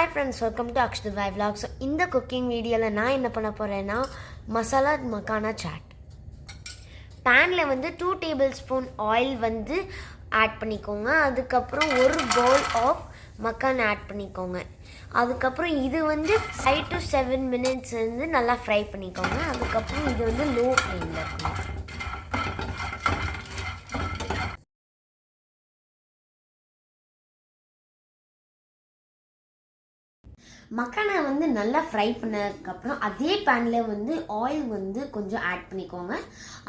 Hi friends, welcome to Akshit Vai Vlog. So இந்த cooking வீடியோவில் நான் என்ன பண்ண போகிறேன்னா மசாலா மக்கானா சாட். பேனில் வந்து 2 tablespoon ஆயில் வந்து ஆட் பண்ணிக்கோங்க. அதுக்கப்புறம் ஒரு பவுல் ஆஃப் மக்கான் ஆட் பண்ணிக்கோங்க. அதுக்கப்புறம் இது வந்து 5 to 7 minutes வந்து நல்லா ஃப்ரை பண்ணிக்கோங்க. அதுக்கப்புறம் இது வந்து லோ ஃப்ளேமில் இருக்கணும். மக்கானை வந்து நல்லா ஃப்ரை பண்ணதுக்கப்புறம் அதே பேனில் வந்து ஆயில் வந்து கொஞ்சம் ஆட் பண்ணிக்கோங்க.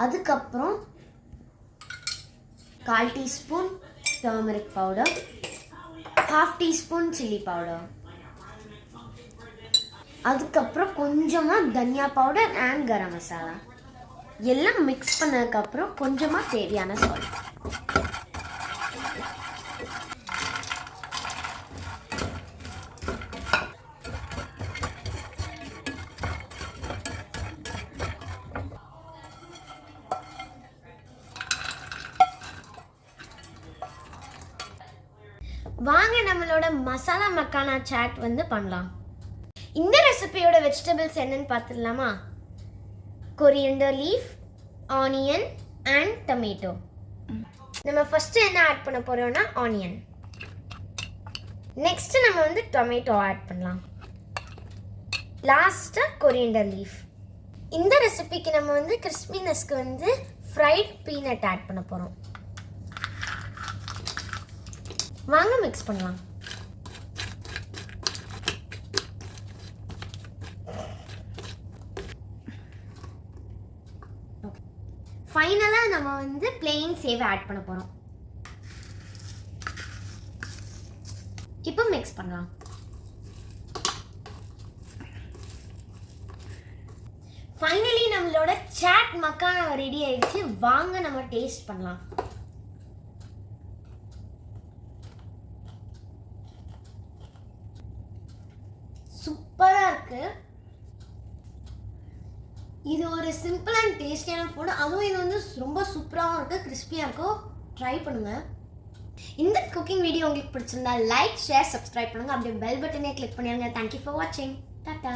அதுக்கப்புறம் 1/4 teaspoon turmeric powder, 1/2 teaspoon chilli powder, அதுக்கப்புறம் கொஞ்சமாக தனியா பவுடர் அண்ட் கரம் மசாலா எல்லாம் மிக்ஸ் பண்ணதுக்கப்புறம் கொஞ்சமாக தேவையான சால்ட். வாங்க நம்மளோட மசாலா மக்கானா சாட் வந்து பண்ணலாம். இந்த ரெசிபியோட வெஜிடபிள்ஸ் என்னன்னு பார்த்துடலாமா? Coriander leaf, onion and tomato. நம்ம ஃபஸ்ட்டு என்ன ஆட் பண்ண போகிறோம்னா ஆனியன். நெக்ஸ்ட்டு நம்ம வந்து டொமேட்டோ ஆட் பண்ணலாம். லாஸ்ட்டாக கொரியண்டர் லீஃப். இந்த ரெசிபிக்கு நம்ம வந்து கிறிஸ்பினஸ்க்கு வந்து ஃப்ரைட் பீனட் ஆட் பண்ண போகிறோம். வாங்க மிக்ஸ் பண்ணலாம். ஃபைனலாக நம்ம வந்து பிளெயின் சேவ் ஆட் பண்ண போகிறோம். இப்போ மிக்ஸ் பண்ணலாம். ஃபைனலி நம்மளோட சாட் மக்கானா ரெடி ஆயிடுச்சு. வாங்க நம்ம டேஸ்ட் பண்ணலாம். சூப்பராக இருக்குது. இது ஒரு சிம்பிள் அண்ட் டேஸ்டியான ஃபுட். அதுவும் இது வந்து ரொம்ப சூப்பராகவும் இருக்குது, கிறிஸ்பியாக இருக்கும். ட்ரை பண்ணுங்கள். இந்த குக்கிங் வீடியோ உங்களுக்கு பிடிச்சிருந்தா லைக், ஷேர், சப்ஸ்கிரைப் பண்ணுங்கள். அப்படியே பெல் பட்டனே கிளிக் பண்ணிடுங்க. தேங்க்யூ ஃபார் வாட்சிங். டாட்டா.